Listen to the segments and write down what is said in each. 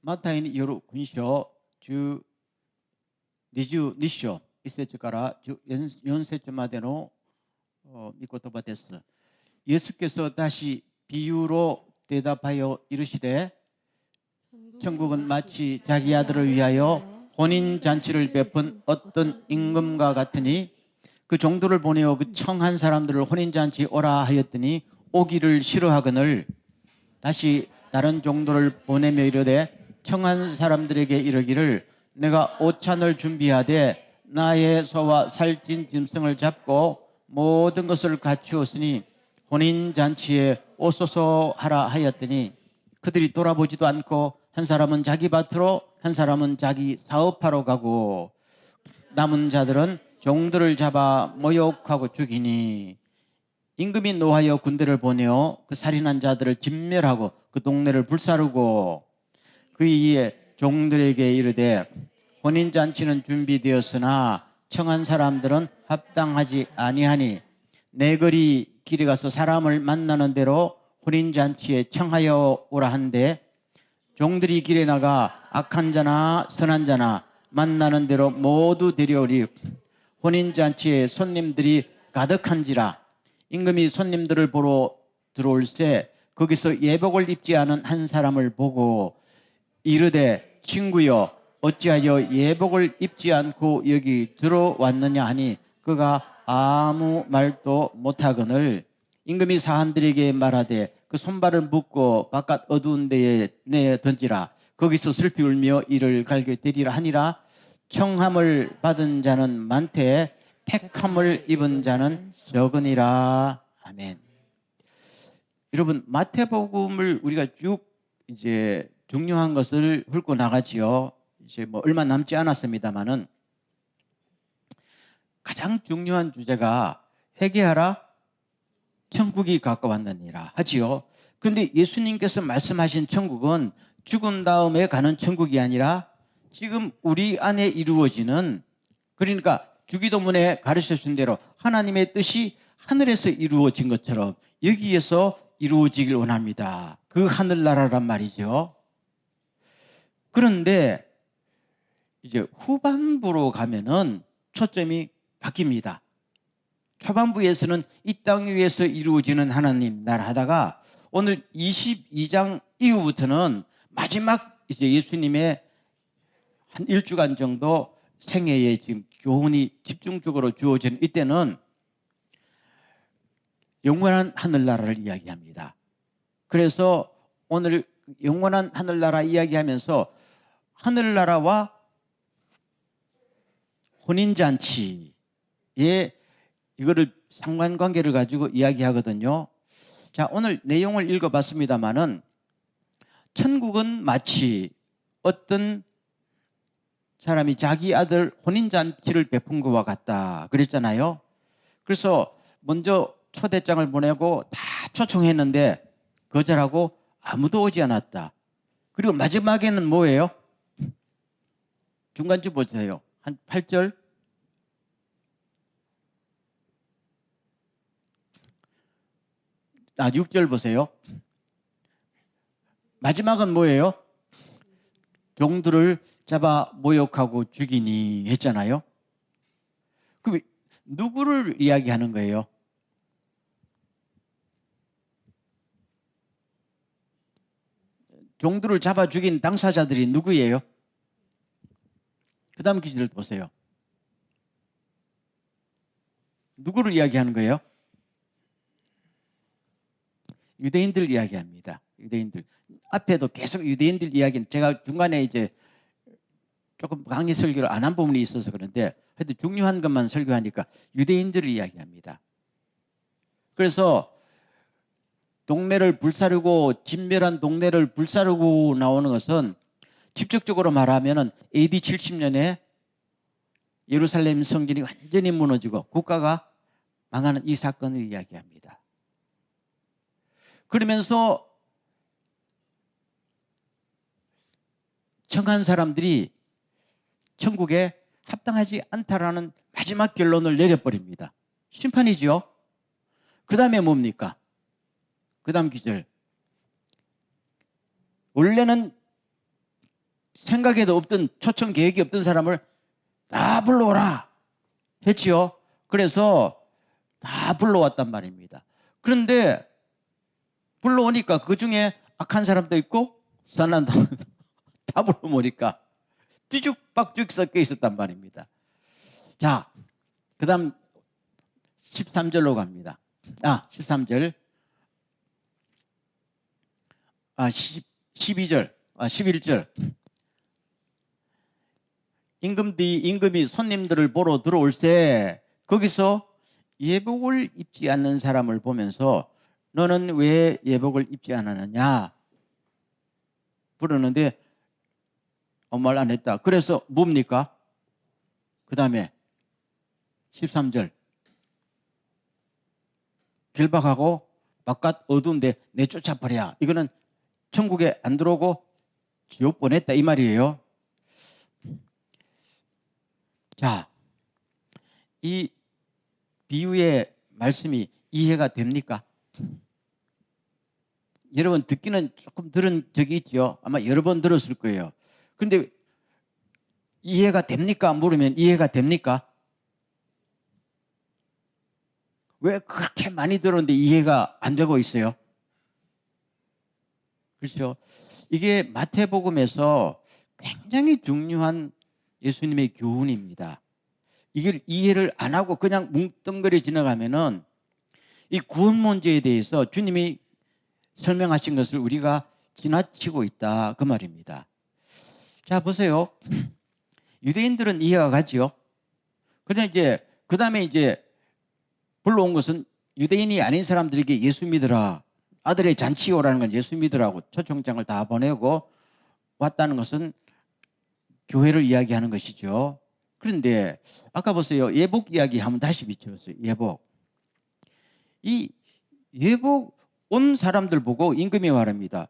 マタイによる勲章22章1節から4節までの御言葉です。 예수께서 다시 비유로 대답하여 이르시되 천국은 마치 자기 아들을 위하여 혼인잔치를 베푼 어떤 임금과 같으니 그 종들을 보내어 그 청한 사람들을 혼인잔치 오라 하였더니 오기를 싫어하거늘 다시 다른 종들을 보내며 이르되 청한 사람들에게 이르기를 내가 오찬을 준비하되 나의 소와 살찐 짐승을 잡고 모든 것을 갖추었으니 혼인잔치에 오소서 하라 하였더니 그들이 돌아보지도 않고 한 사람은 자기 밭으로 한 사람은 자기 사업하러 가고 남은 자들은 종들을 잡아 모욕하고 죽이니 임금이 노하여 군대를 보내어 그 살인한 자들을 진멸하고 그 동네를 불사르고 그 이에 종들에게 이르되 혼인잔치는 준비되었으나 청한 사람들은 합당하지 아니하니 내 거리 길에 가서 사람을 만나는 대로 혼인잔치에 청하여 오라 한데 종들이 길에 나가 악한 자나 선한 자나 만나는 대로 모두 데려오리 혼인잔치에 손님들이 가득한지라 임금이 손님들을 보러 들어올새 거기서 예복을 입지 않은 한 사람을 보고 이르되 친구여 어찌하여 예복을 입지 않고 여기 들어왔느냐 하니 그가 아무 말도 못하거늘 임금이 사한들에게 말하되 그 손발을 묶고 바깥 어두운 데에 내 던지라 거기서 슬피 울며 이를 갈게 되리라 하니라. 청함을 받은 자는 많되 택함을 입은 자는 적으니라. 아멘. 여러분 마태복음을 우리가 쭉 이제 중요한 것을 훑고 나가지요. 이제 뭐 얼마 남지 않았습니다만은 가장 중요한 주제가 회개하라 천국이 가까웠느니라 하지요. 그런데 예수님께서 말씀하신 천국은 죽은 다음에 가는 천국이 아니라 지금 우리 안에 이루어지는, 그러니까 주기도문에 가르쳐 준 대로 하나님의 뜻이 하늘에서 이루어진 것처럼 여기에서 이루어지길 원합니다. 그 하늘나라란 말이죠. 그런데 이제 후반부로 가면은 초점이 바뀝니다. 초반부에서는 이 땅 위에서 이루어지는 하나님 나라 하다가 오늘 22장 이후부터는 마지막 이제 예수님의 한 1주간 정도 생애에 지금 교훈이 집중적으로 주어지는 이때는 영원한 하늘나라를 이야기합니다. 그래서 오늘 영원한 하늘나라 이야기하면서 하늘나라와 혼인잔치에 이거를 상관관계를 가지고 이야기하거든요. 자, 오늘 내용을 읽어봤습니다만은 천국은 마치 어떤 사람이 자기 아들 혼인잔치를 베푼 것과 같다 그랬잖아요. 그래서 먼저 초대장을 보내고 다 초청했는데 거절하고 아무도 오지 않았다. 그리고 마지막에는 뭐예요? 중간쯤 보세요. 한 8절. 6절 보세요. 마지막은 뭐예요? 종들을 잡아 모욕하고 죽이니 했잖아요. 그럼 누구를 이야기하는 거예요? 종들을 잡아 죽인 당사자들이 누구예요? 그 다음 기지를 보세요. 누구를 이야기하는 거예요? 유대인들 이야기합니다. 유대인들. 앞에도 계속 유대인들 이야기는 제가 중간에 이제 조금 강의 설교를 안 한 부분이 있어서 그런데 하여튼 중요한 것만 설교하니까 유대인들을 이야기합니다. 그래서 동네를 불사르고 진멸한 동네를 불사르고 나오는 것은 직접적으로 말하면 AD 70년에 예루살렘 성전이 완전히 무너지고 국가가 망하는 이 사건을 이야기합니다. 그러면서 청한 사람들이 천국에 합당하지 않다라는 마지막 결론을 내려버립니다. 심판이죠. 그 다음에 뭡니까? 그 다음 기절. 원래는 생각에도 없던 초청 계획이 없던 사람을 다 불러오라 했지요. 그래서 다 불러왔단 말입니다. 그런데 불러오니까 그중에 악한 사람도 있고 선한 사람도 다 불러오니까 뒤죽박죽 섞여 있었단 말입니다. 자, 그 다음 13절로 갑니다. 13절. 12절. 11절. 임금이 손님들을 보러 들어올세 거기서 예복을 입지 않는 사람을 보면서 너는 왜 예복을 입지 않았느냐 부르는데 아무 말 안 했다. 그래서 뭡니까? 그 다음에 13절. 결박하고 바깥 어두운데 내쫓아버려. 이거는 천국에 안 들어오고 지옥 보냈다 이 말이에요. 자, 이 비유의 말씀이 이해가 됩니까? 여러분 듣기는 조금 들은 적이 있죠. 아마 여러 번 들었을 거예요. 근데 이해가 됩니까? 물으면 이해가 됩니까? 왜 그렇게 많이 들었는데 이해가 안 되고 있어요? 그렇죠? 이게 마태복음에서 굉장히 중요한 예수님의 교훈입니다. 이걸 이해를 안 하고 그냥 뭉뚱그려 지나가면은 이 구원 문제에 대해서 주님이 설명하신 것을 우리가 지나치고 있다 그 말입니다. 자 보세요. 유대인들은 이해가 가지요. 그런데 이제 그 다음에 이제 불러온 것은 유대인이 아닌 사람들에게 예수 믿으라. 아들의 잔치 오라는 건 예수 믿으라고 초청장을 다 보내고 왔다는 것은 교회를 이야기하는 것이죠. 그런데 아까 보세요. 예복 이야기 한번 다시 비춰보세요. 예복. 이 예복 온 사람들 보고 임금이 말합니다.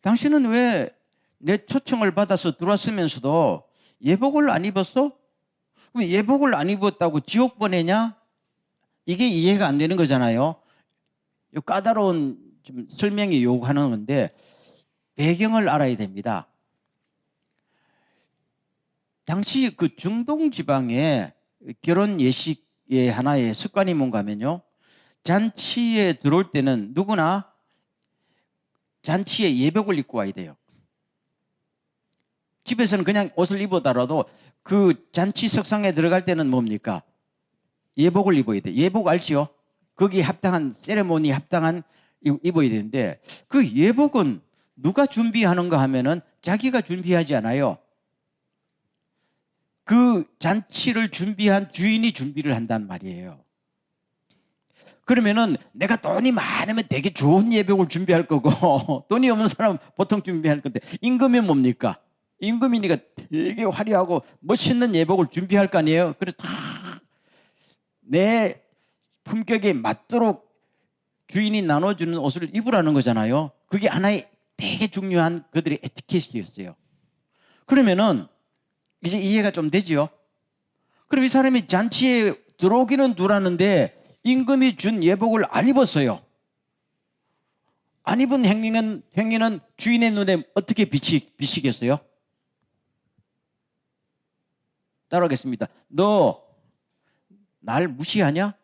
당신은 왜 내 초청을 받아서 들어왔으면서도 예복을 안 입었어? 그럼 예복을 안 입었다고 지옥 보내냐? 이게 이해가 안 되는 거잖아요. 까다로운 좀 설명이 요구하는 건데 배경을 알아야 됩니다. 당시 그 중동 지방의 결혼 예식의 하나의 습관이 뭔가 하면요. 잔치에 들어올 때는 누구나 잔치에 예복을 입고 와야 돼요. 집에서는 그냥 옷을 입어더라도 그 잔치 석상에 들어갈 때는 뭡니까? 예복을 입어야 돼. 예복 알지요? 거기에 합당한 세레모니 합당한 입어야 되는데 그 예복은 누가 준비하는가 하면은 자기가 준비하지 않아요. 그 잔치를 준비한 주인이 준비를 한단 말이에요. 그러면은 내가 돈이 많으면 되게 좋은 예복을 준비할 거고 돈이 없는 사람은 보통 준비할 건데 임금이 뭡니까? 임금이니까 되게 화려하고 멋있는 예복을 준비할 거 아니에요. 그래서 다 내 품격에 맞도록 주인이 나눠주는 옷을 입으라는 거잖아요. 그게 하나의 되게 중요한 그들의 에티켓이었어요. 그러면은 이제 이해가 좀 되지요. 그럼 이 사람이 잔치에 들어오기는 들어왔는데 임금이 준 예복을 안 입었어요. 안 입은 행위는 주인의 눈에 어떻게 비치겠어요? 따라하겠습니다. 너 날 무시하냐?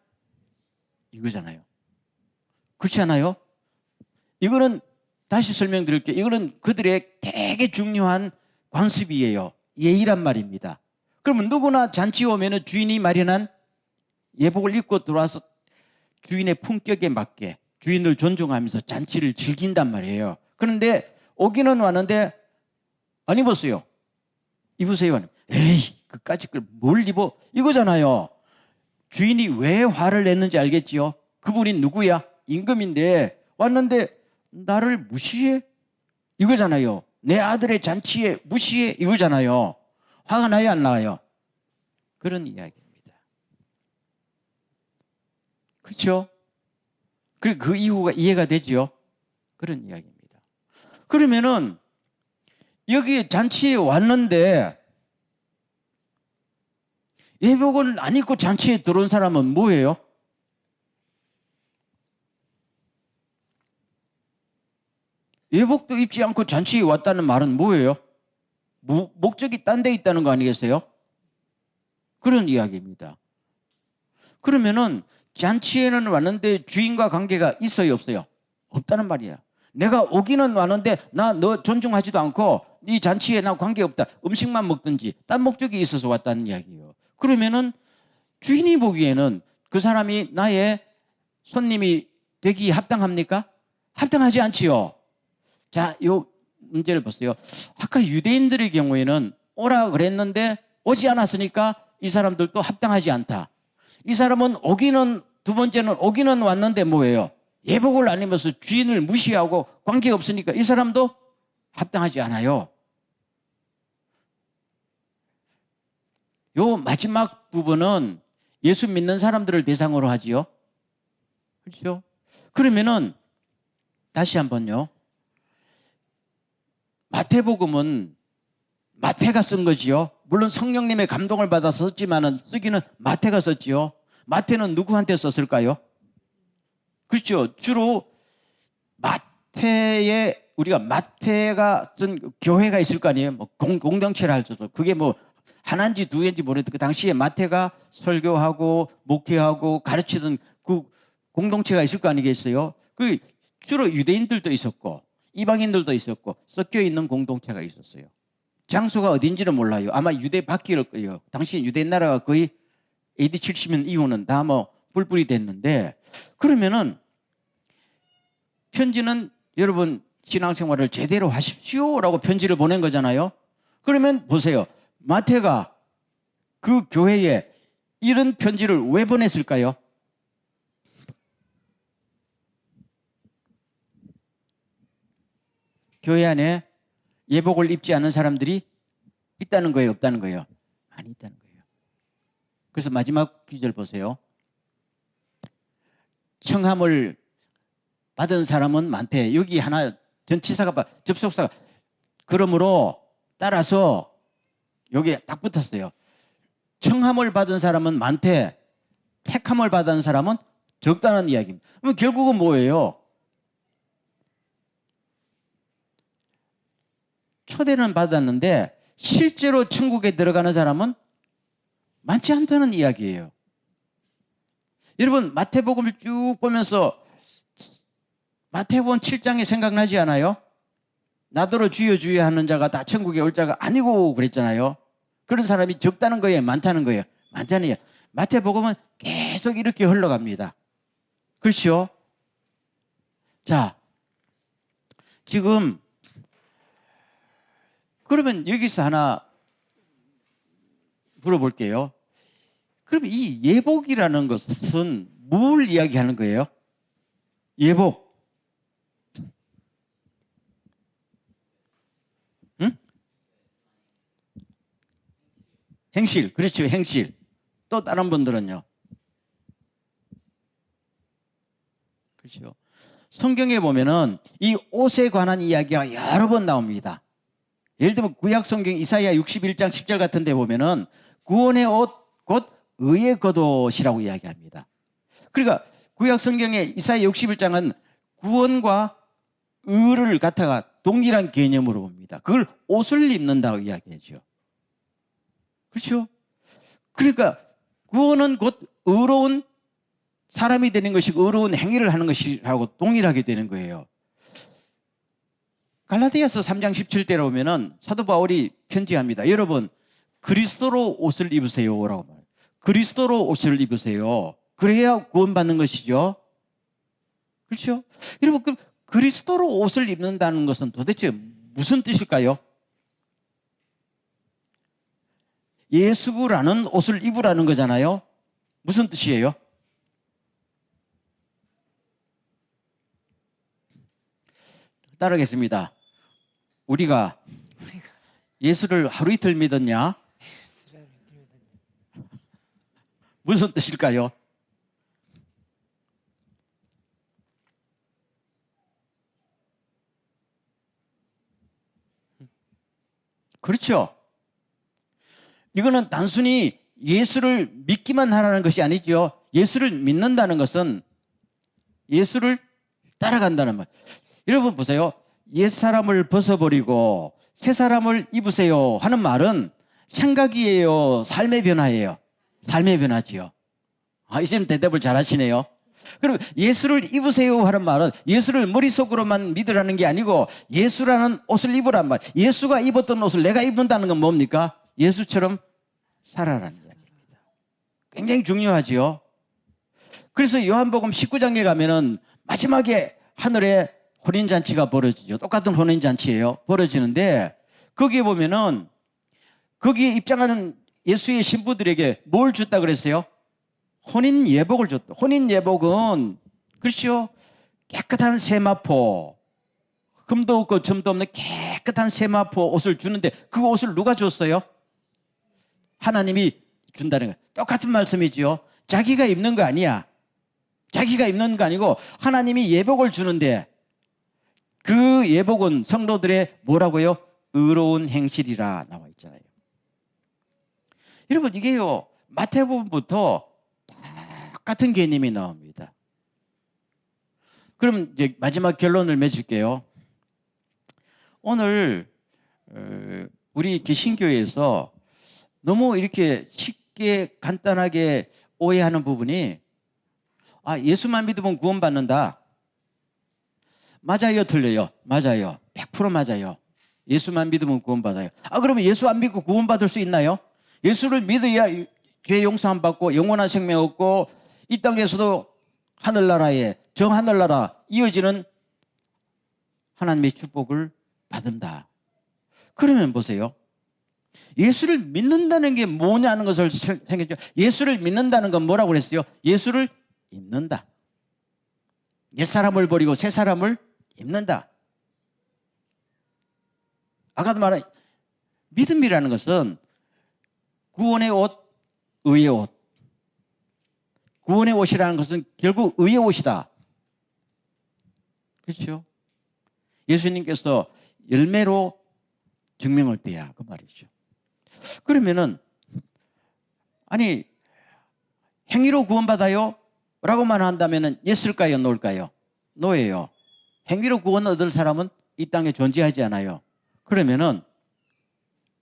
이거잖아요. 그렇지 않아요? 이거는 다시 설명드릴게요. 이거는 그들의 되게 중요한 관습이에요. 예의란 말입니다. 그러면 누구나 잔치 오면은 주인이 마련한 예복을 입고 들어와서 주인의 품격에 맞게 주인을 존중하면서 잔치를 즐긴단 말이에요. 그런데 오기는 왔는데 안 입었어요. 입으세요. 에이, 그까짓 걸 뭘 입어? 이거잖아요. 주인이 왜 화를 냈는지 알겠지요? 그분이 누구야? 임금인데 왔는데 나를 무시해? 이거잖아요. 내 아들의 잔치에 무시해? 이거잖아요. 화가 나요, 안 나요? 그런 이야기입니다. 그렇죠? 그리고 그 이유가 이해가 되죠? 그런 이야기입니다. 그러면은 여기 잔치에 왔는데 예복을 안 입고 잔치에 들어온 사람은 뭐예요? 예복도 입지 않고 잔치에 왔다는 말은 뭐예요? 목적이 딴 데 있다는 거 아니겠어요? 그런 이야기입니다. 그러면은 잔치에는 왔는데 주인과 관계가 있어요, 없어요? 없다는 말이야. 내가 오기는 왔는데 나 너 존중하지도 않고 이 잔치에 나 관계없다. 음식만 먹든지 딴 목적이 있어서 왔다는 이야기예요. 그러면은 주인이 보기에는 그 사람이 나의 손님이 되기 합당합니까? 합당하지 않지요. 자, 요 문제를 보세요. 아까 유대인들의 경우에는 오라 그랬는데 오지 않았으니까 이 사람들도 합당하지 않다. 이 사람은 오기는 두 번째는 오기는 왔는데 뭐예요? 예복을 안 입어서 주인을 무시하고 관계가 없으니까 이 사람도 합당하지 않아요. 요 마지막 부분은 예수 믿는 사람들을 대상으로 하지요. 그렇죠? 그러면은 다시 한번요. 마태복음은 마태가 쓴 거지요. 물론 성령님의 감동을 받아서 썼지만은 쓰기는 마태가 썼지요. 마태는 누구한테 썼을까요? 그렇죠. 주로 마태에 우리가 마태가 쓴 교회가 있을 거 아니에요. 뭐 공동체를 할 수도. 그게 뭐 하나인지 두 개인지 모르겠는데 그 당시에 마태가 설교하고 목회하고 가르치던 그 공동체가 있을 거 아니겠어요? 그 주로 유대인들도 있었고 이방인들도 있었고 섞여 있는 공동체가 있었어요. 장소가 어딘지는 몰라요. 아마 유대 밖일 거예요. 당시 유대인 나라가 거의 AD 70년 이후는 다 뭐 뿔뿔이 됐는데 그러면은 편지는 여러분 신앙생활을 제대로 하십시오라고 편지를 보낸 거잖아요. 그러면 보세요. 마태가 그 교회에 이런 편지를 왜 보냈을까요? 교회 안에 예복을 입지 않은 사람들이 있다는 거예요, 없다는 거예요? 많이 있다는 거예요. 그래서 마지막 구절 보세요. 청함을 받은 사람은 많대. 여기 하나 전치사가 접속사가 그러므로 따라서 여기에 딱 붙었어요. 청함을 받은 사람은 많대. 택함을 받은 사람은 적다는 이야기입니다. 그럼 결국은 뭐예요? 초대는 받았는데 실제로 천국에 들어가는 사람은 많지 않다는 이야기예요. 여러분 마태복음을 쭉 보면서 마태복음 7장이 생각나지 않아요? 나더러 주여 주여 하는 자가 다 천국에 올 자가 아니고 그랬잖아요. 그런 사람이 적다는 거예요? 많다는 거예요? 많다는 거예요. 마태복음은 계속 이렇게 흘러갑니다. 그렇죠? 자, 지금 그러면 여기서 하나 물어볼게요. 그럼 이 예복이라는 것은 뭘 이야기하는 거예요? 예복. 응? 행실. 그렇죠. 행실. 또 다른 분들은요? 그렇죠. 성경에 보면은 이 옷에 관한 이야기가 여러 번 나옵니다. 예를 들면 구약 성경 이사야 61장 10절 같은 데 보면은 구원의 옷 곧 의의 겉옷이라고 이야기합니다. 그러니까 구약 성경의 이사야 61장은 구원과 의를 갖다가 동일한 개념으로 봅니다. 그걸 옷을 입는다고 이야기하죠. 그렇죠? 그러니까 구원은 곧 의로운 사람이 되는 것이고 의로운 행위를 하는 것이라고 동일하게 되는 거예요. 갈라디아서 3장 17절에 보면은 사도 바울이 편지합니다. 여러분 그리스도로 옷을 입으세요라고 말해요. 그리스도로 옷을 입으세요. 그래야 구원받는 것이죠. 그렇죠? 여러분 그 그리스도로 옷을 입는다는 것은 도대체 무슨 뜻일까요? 예수라는 옷을 입으라는 거잖아요. 무슨 뜻이에요? 따르겠습니다. 우리가 예수를 하루 이틀 믿었냐? 무슨 뜻일까요? 그렇죠. 이거는 단순히 예수를 믿기만 하라는 것이 아니죠. 예수를 믿는다는 것은 예수를 따라간다는 말. 여러분 보세요. 옛사람을 벗어버리고 새 사람을 입으세요 하는 말은 생각이에요, 삶의 변화예요? 삶의 변화지요. 이제는 대답을 잘 하시네요. 그럼 예수를 입으세요 하는 말은 예수를 머릿속으로만 믿으라는 게 아니고 예수라는 옷을 입으란 말. 예수가 입었던 옷을 내가 입는다는 건 뭡니까? 예수처럼 살아라는 이야기입니다. 굉장히 중요하지요. 그래서 요한복음 19장에 가면은 마지막에 하늘에 혼인잔치가 벌어지죠. 똑같은 혼인잔치예요. 벌어지는데 거기에 보면은 거기에 입장하는 예수의 신부들에게 뭘 줬다 그랬어요? 혼인 예복을 줬다. 혼인 예복은 그렇죠. 깨끗한 세마포, 금도 없고 점도 없는 깨끗한 세마포 옷을 주는데 그 옷을 누가 줬어요? 하나님이 준다는 거예요. 똑같은 말씀이지요. 자기가 입는 거 아니야. 자기가 입는 거 아니고 하나님이 예복을 주는데 그 예복은 성도들의 뭐라고요? 의로운 행실이라 나와 있잖아요. 여러분 이게요 마태복음부터 똑같은 개념이 나옵니다. 그럼 이제 마지막 결론을 맺을게요. 오늘 우리 개신교에서 너무 이렇게 쉽게 간단하게 오해하는 부분이 예수만 믿으면 구원받는다. 맞아요, 틀려요? 맞아요. 100% 맞아요. 예수만 믿으면 구원받아요. 그러면 예수 안 믿고 구원받을 수 있나요? 예수를 믿어야 죄 용서함 받고 영원한 생명 얻고 이 땅에서도 하늘나라에 정하늘나라 이어지는 하나님의 축복을 받는다. 그러면 보세요. 예수를 믿는다는 게 뭐냐는 것을 생각해요. 예수를 믿는다는 건 뭐라고 그랬어요? 예수를 입는다. 옛사람을 버리고 새 사람을 입는다. 아까도 말한 믿음이라는 것은 구원의 옷, 의의 옷. 구원의 옷이라는 것은 결국 의의 옷이다. 그렇죠? 예수님께서 열매로 증명을 떼야 그 말이죠. 그러면은 행위로 구원받아요? 라고만 한다면은 예스일까요? 노일까요? 노예요. 행위로 구원 얻을 사람은 이 땅에 존재하지 않아요. 그러면은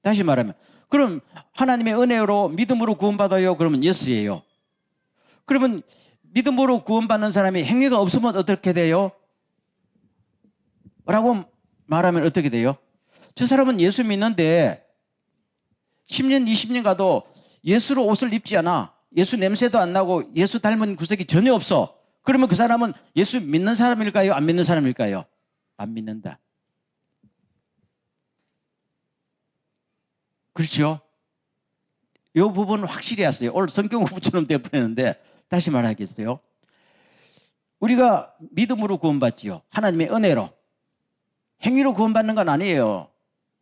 다시 말하면 그럼 하나님의 은혜로 믿음으로 구원받아요? 그러면 예스예요. 그러면 믿음으로 구원받는 사람이 행위가 없으면 어떻게 돼요? 라고 말하면 어떻게 돼요? 저 사람은 예수 믿는데 10년, 20년 가도 예수로 옷을 입지 않아. 예수 냄새도 안 나고 예수 닮은 구석이 전혀 없어. 그러면 그 사람은 예수 믿는 사람일까요? 안 믿는 사람일까요? 안 믿는다. 그렇죠? 이 부분은 확실히 했어요. 오늘 성경 공부처럼 되어버리는데 다시 말하겠어요. 우리가 믿음으로 구원받지요. 하나님의 은혜로. 행위로 구원받는 건 아니에요.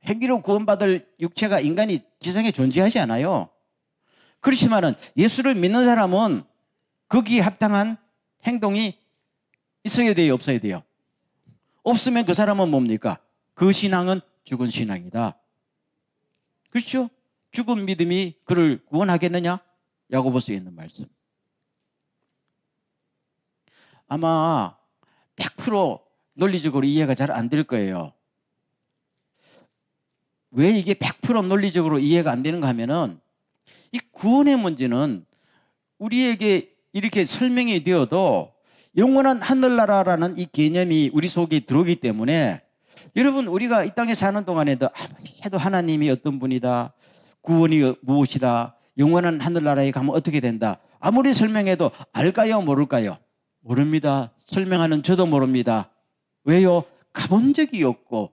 행위로 구원받을 육체가 인간이 지상에 존재하지 않아요. 그렇지만은 예수를 믿는 사람은 거기에 합당한 행동이 있어야 돼요? 없어야 돼요? 없으면 그 사람은 뭡니까? 그 신앙은 죽은 신앙이다. 그렇죠? 죽은 믿음이 그를 구원하겠느냐? 야고보서에 있는 말씀. 아마 100% 논리적으로 이해가 잘 안 될 거예요. 왜 이게 100% 논리적으로 이해가 안 되는가 하면은 이 구원의 문제는 우리에게 이렇게 설명이 되어도 영원한 하늘나라라는 이 개념이 우리 속에 들어오기 때문에 여러분 우리가 이 땅에 사는 동안에도 아무리 해도 하나님이 어떤 분이다, 구원이 무엇이다, 영원한 하늘나라에 가면 어떻게 된다 아무리 설명해도 알까요? 모를까요? 모릅니다. 설명하는 저도 모릅니다. 왜요? 가본 적이 없고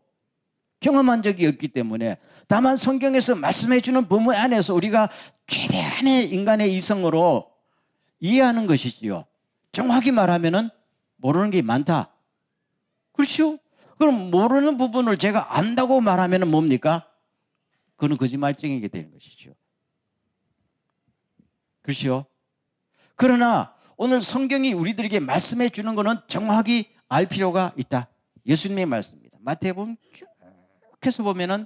경험한 적이 없기 때문에 다만 성경에서 말씀해 주는 범위 안에서 우리가 최대한의 인간의 이성으로 이해하는 것이지요. 정확히 말하면은 모르는 게 많다. 그렇죠? 그럼 모르는 부분을 제가 안다고 말하면은 뭡니까? 그건 거짓말쟁이게 되는 것이죠. 그렇죠? 그러나 오늘 성경이 우리들에게 말씀해 주는 것은 정확히 알 필요가 있다. 예수님의 말씀입니다. 마태복음 쭉 해서 보면은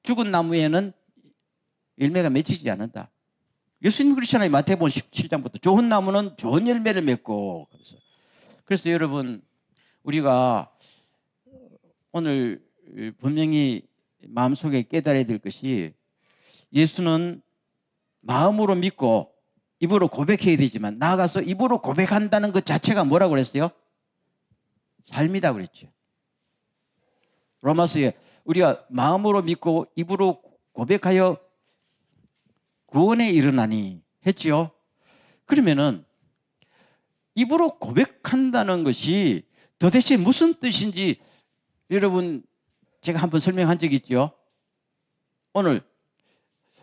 죽은 나무에는 열매가 맺히지 않는다. 예수님 그렇잖아요. 마태복음 17장부터 좋은 나무는 좋은 열매를 맺고. 그래서 여러분 우리가 오늘 분명히 마음속에 깨달아야 될 것이, 예수는 마음으로 믿고 입으로 고백해야 되지만 나아가서 입으로 고백한다는 것 자체가 뭐라고 그랬어요? 삶이다 그랬죠. 로마서에 우리가 마음으로 믿고 입으로 고백하여 구원에 이르나니 했지요. 그러면은 입으로 고백한다는 것이 도대체 무슨 뜻인지 여러분, 제가 한번 설명한 적이 있죠. 오늘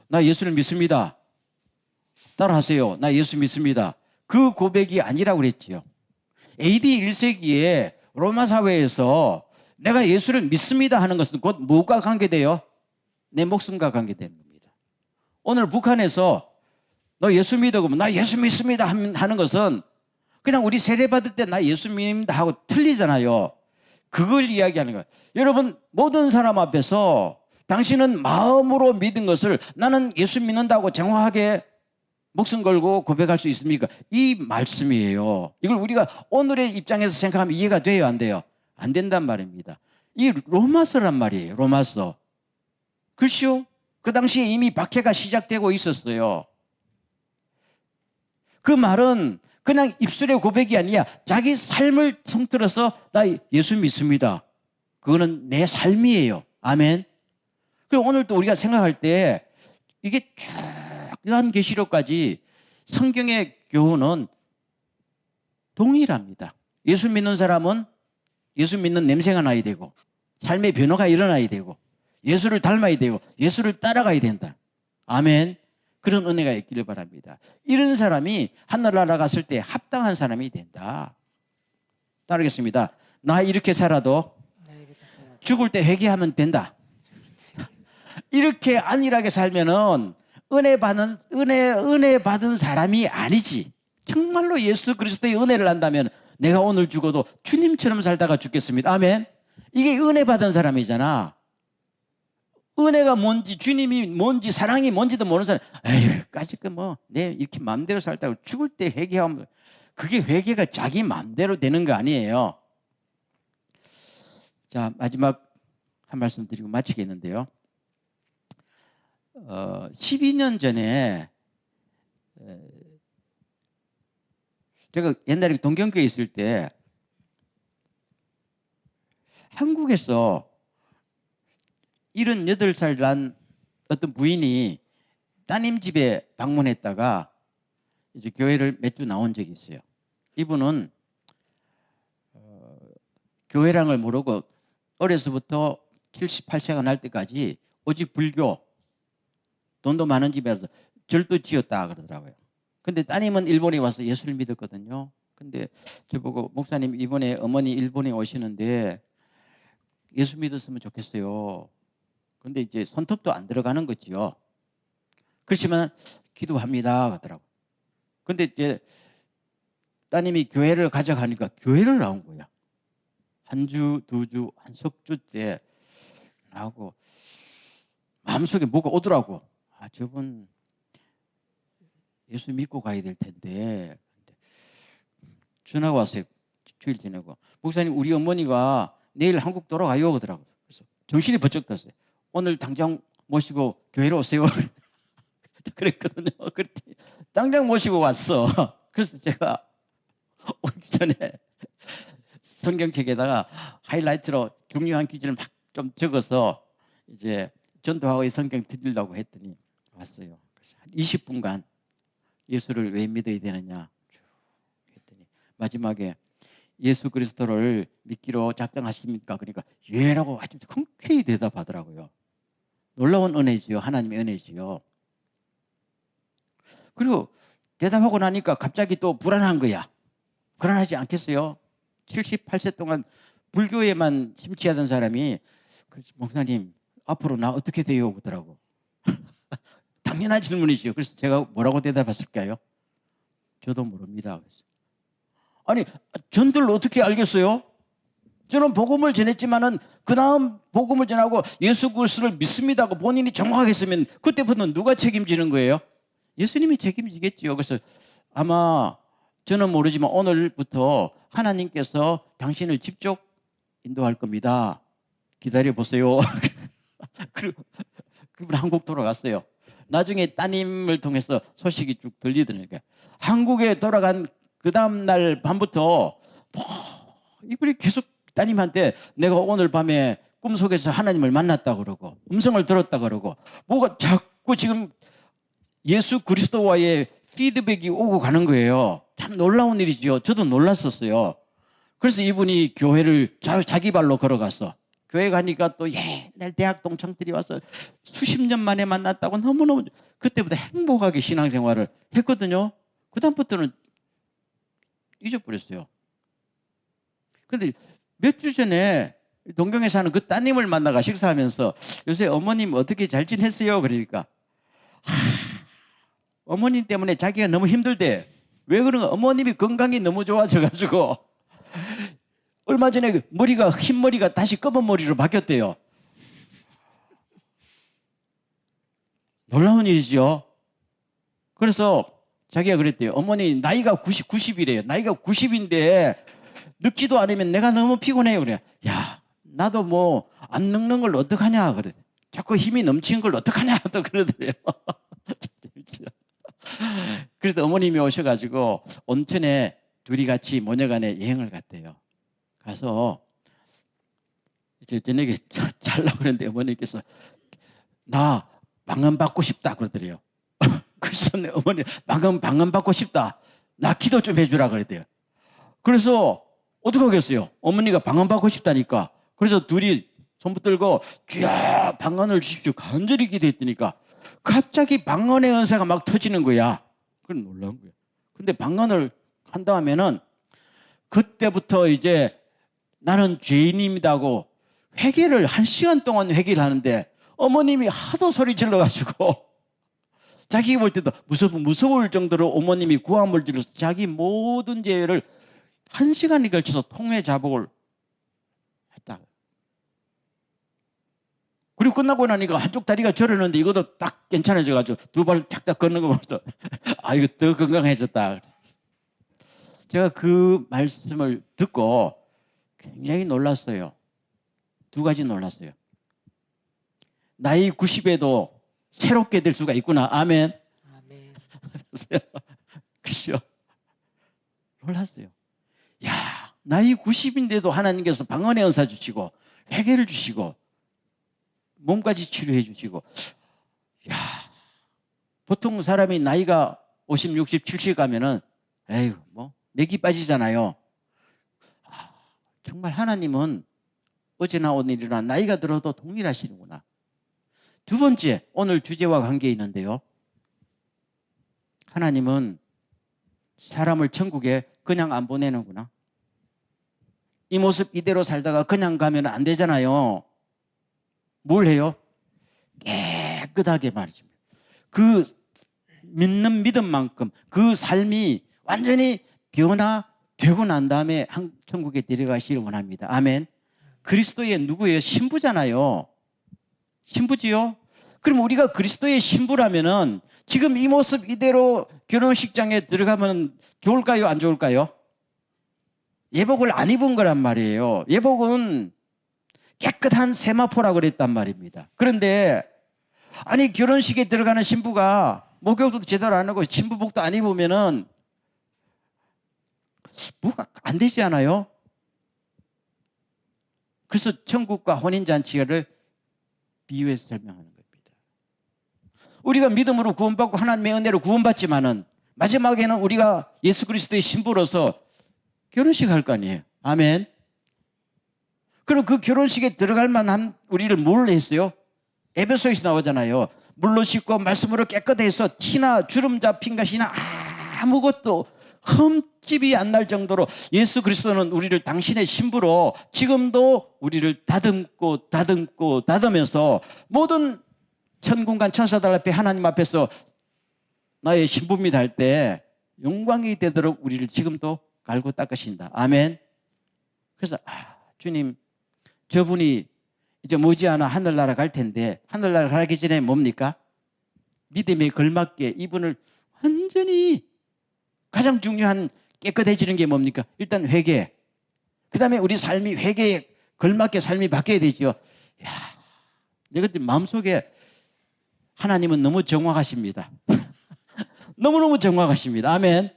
나 예수를 믿습니다. 따라하세요. 나 예수 믿습니다. 그 고백이 아니라고 그랬지요. AD 1세기에 로마 사회에서 내가 예수를 믿습니다 하는 것은 곧 뭐가 관계돼요? 내 목숨과 관계되는 겁니다. 오늘 북한에서 너 예수 믿어 그러면 나 예수 믿습니다 하는 것은 그냥 우리 세례 받을 때 나 예수 믿습니다 하고 틀리잖아요. 그걸 이야기하는 거예요. 여러분, 모든 사람 앞에서 당신은 마음으로 믿은 것을 나는 예수 믿는다고 정확하게 목숨 걸고 고백할 수 있습니까? 이 말씀이에요. 이걸 우리가 오늘의 입장에서 생각하면 이해가 돼요, 안 돼요? 안 된단 말입니다. 이 로마서란 말이에요. 로마서. 글쎄요, 그 당시에 이미 박해가 시작되고 있었어요. 그 말은 그냥 입술의 고백이 아니라 자기 삶을 통틀어서 나 예수 믿습니다. 그거는 내 삶이에요. 아멘. 그리고 오늘 또 우리가 생각할 때 이게 쭉 요한계시록까지 성경의 교훈은 동일합니다. 예수 믿는 사람은 예수 믿는 냄새가 나야 되고 삶의 변화가 일어나야 되고 예수를 닮아야 되고 예수를 따라가야 된다. 아멘. 그런 은혜가 있기를 바랍니다. 이런 사람이 하늘나라 갔을 때 합당한 사람이 된다. 따르겠습니다. 나 이렇게 살아도 죽을 때 회개하면 된다. 이렇게 안일하게 살면은 은혜 받은 사람이 아니지. 정말로 예수 그리스도의 은혜를 안다면 내가 오늘 죽어도 주님처럼 살다가 죽겠습니다. 아멘. 이게 은혜 받은 사람이잖아. 은혜가 뭔지, 주님이 뭔지, 사랑이 뭔지도 모르는 사람, 에휴, 까짓 내 이렇게 마음대로 살다가 죽을 때 회개하면, 그게 회개가 자기 마음대로 되는 거 아니에요. 자, 마지막 한 말씀 드리고 마치겠는데요. 12년 전에 제가 옛날에 동경교에 있을 때 한국에서 78살 난 어떤 부인이 따님 집에 방문했다가 이제 교회를 몇 주 나온 적이 있어요. 이분은 교회랑을 모르고 어려서부터 78세가 날 때까지 오직 불교, 돈도 많은 집에서 절도 지었다 그러더라고요. 근데 따님은 일본에 와서 예수를 믿었거든요. 근데 저보고 목사님 이번에 어머니 일본에 오시는데 예수 믿었으면 좋겠어요. 근데 이제 손톱도 안 들어가는 거지요. 그렇지만 기도합니다 하더라고. 근데 이제 따님이 교회를 가져가니까 교회를 나온 거야. 한 주, 두 주, 한 석주째 나오고 마음속에 뭐가 오더라고. 아, 저분 예수 믿고 가야 될 텐데. 전화가 왔어요. 주일 지내고. 목사님, 우리 어머니가 내일 한국 돌아가요 그러더라고요. 그래서 정신이 번쩍 떴어요. 오늘 당장 모시고 교회로 오세요. 그랬거든요. 그랬더니 당장 모시고 왔어. 그래서 제가 오기 전에 성경책에다가 하이라이트로 중요한 기준을 막 좀 적어서 이제 전도하고 성경 드리려고 했더니 왔어요. 그래서 한 20분간 예수를 왜 믿어야 되느냐 했더니 마지막에 예수 그리스도를 믿기로 작정하십니까? 그러니까 예라고 아주 흔쾌히 대답하더라고요. 놀라운 은혜지요. 하나님의 은혜지요. 그리고 대답하고 나니까 갑자기 또 불안한 거야. 불안하지 않겠어요? 78세 동안 불교에만 심취하던 사람이 목사님 앞으로 나 어떻게 돼요? 그러더라고. 당연한 질문이죠. 그래서 제가 뭐라고 대답했을까요? 저도 모릅니다. 그래서. 아니, 전들 어떻게 알겠어요? 저는 복음을 전했지만은 그 다음 복음을 전하고 예수 그리스도를 믿습니다 하고 본인이 정확하게 했으면 그때부터 누가 책임지는 거예요? 예수님이 책임지겠지요. 그래서 아마 저는 모르지만 오늘부터 하나님께서 당신을 직접 인도할 겁니다. 기다려보세요. 그리고 그분 한국 돌아갔어요. 나중에 따님을 통해서 소식이 쭉 들리더니까 한국에 돌아간 그 다음날 밤부터 뭐 이분이 계속 따님한테 내가 오늘 밤에 꿈속에서 하나님을 만났다 그러고 음성을 들었다 그러고 뭐가 자꾸 지금 예수 그리스도와의 피드백이 오고 가는 거예요. 참 놀라운 일이지요. 저도 놀랐었어요. 그래서 이분이 교회를 자기 발로 걸어갔어. 교회 가니까 또 옛날 대학 동창들이 와서 수십 년 만에 만났다고 너무너무 그때부터 행복하게 신앙생활을 했거든요. 그 다음부터는 잊어버렸어요. 근데 몇 주 전에 동경에 사는 그 따님을 만나가 식사하면서 요새 어머님 어떻게 잘 지냈어요? 그러니까 어머님 때문에 자기가 너무 힘들대. 왜 그런가? 어머님이 건강이 너무 좋아져가지고 얼마 전에 머리가 흰 머리가 다시 검은 머리로 바뀌었대요. 놀라운 일이죠. 그래서 자기가 그랬대요. 어머니 나이가 90이래요. 나이가 90인데 늙지도 않으면 내가 너무 피곤해요. 그래. 야, 나도 뭐 안 늙는 걸 어떡하냐 그래. 자꾸 힘이 넘치는 걸 어떡하냐 또 그러더래요. 그래서 어머님이 오셔가지고 온천에 둘이 같이 모녀간에 여행을 갔대요. 가서 이제 저녁에 자려고 그랬는데 어머니께서 나 방언 받고 싶다 그러더래요. 그래서 어머니 방언 받고 싶다. 나 기도 좀 해주라 그랬대요. 그래서 어떻게 하겠어요? 어머니가 방언 받고 싶다니까. 그래서 둘이 손 붙들고 주여 방언을 주십시오. 간절히 기도했더니까 갑자기 방언의 은사가 막 터지는 거야. 그건 놀라운 거야. 근데 방언을 한 다음에는 그때부터 이제 나는 죄인입니다고 회개를 1시간 동안 회개를 하는데 어머님이 하도 소리 질러가지고 자기 볼 때도 무서울 정도로 어머님이 구함을 질러서 자기 모든 죄를 1시간에 걸쳐서 통회 자복을 했다. 그리고 끝나고 나니까 한쪽 다리가 저렸는데 이것도 딱 괜찮아져가지고 두 발 탁탁 걷는 거 보면서 아 이거 더 건강해졌다. 제가 그 말씀을 듣고 굉장히 놀랐어요. 두 가지 놀랐어요. 나이 90에도 새롭게 될 수가 있구나. 아멘. 아멘. 그렇죠. 놀랐어요. 야, 나이 90인데도 하나님께서 방언의 은사 주시고 회개를 주시고 몸까지 치료해 주시고 야, 보통 사람이 나이가 50, 60, 70 가면은 에휴 뭐 맥이 빠지잖아요. 정말 하나님은 어제나 오늘이나 나이가 들어도 동일하시는구나. 두 번째, 오늘 주제와 관계 있는데요. 하나님은 사람을 천국에 그냥 안 보내는구나. 이 모습 이대로 살다가 그냥 가면 안 되잖아요. 뭘 해요? 깨끗하게 말이죠. 그 믿는 믿음만큼 그 삶이 완전히 변화되고 난 다음에 천국에 데려가시길 원합니다. 아멘. 그리스도의 누구예요? 신부잖아요. 신부지요? 그럼 우리가 그리스도의 신부라면은 지금 이 모습 이대로 결혼식장에 들어가면 좋을까요? 안 좋을까요? 예복을 안 입은 거란 말이에요. 예복은 깨끗한 세마포라고 그랬단 말입니다. 그런데 아니 결혼식에 들어가는 신부가 목욕도 제대로 안 하고 신부복도 안 입으면은 뭐가 안 되지 않아요? 그래서 천국과 혼인잔치를 비유해서 설명하는 겁니다. 우리가 믿음으로 구원받고 하나님의 은혜로 구원받지만은 마지막에는 우리가 예수 그리스도의 신부로서 결혼식 할 거 아니에요. 아멘. 그럼 그 결혼식에 들어갈 만한 우리를 뭘 했어요? 에베소에서 나오잖아요. 물로 씻고 말씀으로 깨끗해서 티나 주름 잡힌 것이나 아무것도 흠집이 안 날 정도로 예수 그리스도는 우리를 당신의 신부로 지금도 우리를 다듬으면서 모든 천군간 천사들 앞에 하나님 앞에서 나의 신부입니다 할 때 영광이 되도록 우리를 지금도 갈고 닦으신다. 아멘. 그래서 주님 저분이 이제 머지않아 하늘나라 갈 텐데 하늘나라 가기 전에 뭡니까? 믿음에 걸맞게 이분을 완전히 가장 중요한 깨끗해지는 게 뭡니까? 일단 회개. 그 다음에 우리 삶이 회개에 걸맞게 삶이 바뀌어야 되죠. 야, 내가 마음속에 하나님은 너무 정확하십니다. 너무너무 정확하십니다. 아멘.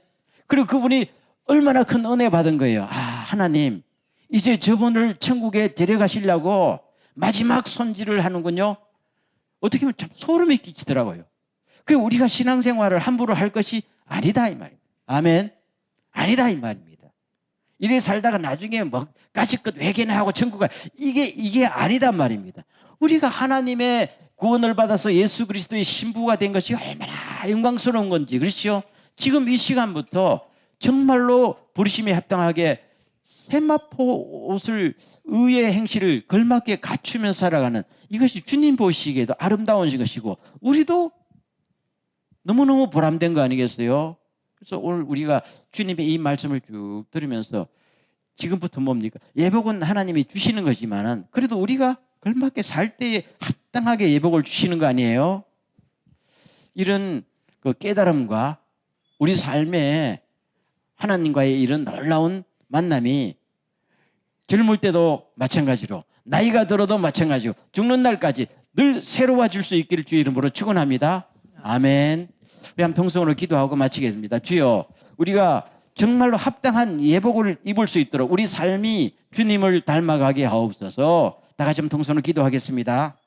그리고 그분이 얼마나 큰 은혜 받은 거예요. 하나님, 이제 저분을 천국에 데려가시려고 마지막 손질을 하는군요. 어떻게 보면 참 소름이 끼치더라고요. 그리고 우리가 신앙생활을 함부로 할 것이 아니다 이 말입니다. 아멘. 아니다 이 말입니다. 이래 살다가 나중에 뭐 가시껏 회개나 하고 천국 가 이게 아니다 말입니다. 우리가 하나님의 구원을 받아서 예수 그리스도의 신부가 된 것이 얼마나 영광스러운 건지, 그렇죠? 지금 이 시간부터 정말로 부르심에 합당하게 세마포 옷을 의의 행실을 걸맞게 갖추면서 살아가는, 이것이 주님 보시기에도 아름다운 것이고 우리도 너무너무 보람된 거 아니겠어요? 그래서 오늘 우리가 주님의 이 말씀을 쭉 들으면서 지금부터 뭡니까? 예복은 하나님이 주시는 거지만은 그래도 우리가 걸맞게 살 때에 합당하게 예복을 주시는 거 아니에요? 이런 그 깨달음과 우리 삶에 하나님과의 이런 놀라운 만남이 젊을 때도 마찬가지로, 나이가 들어도 마찬가지로, 죽는 날까지 늘 새로워질 수 있기를 주의 이름으로 축원합니다. 아멘. 우리 한번 통성으로 기도하고 마치겠습니다. 주여, 우리가 정말로 합당한 예복을 입을 수 있도록 우리 삶이 주님을 닮아가게 하옵소서. 다 같이 한번 통성으로 기도하겠습니다.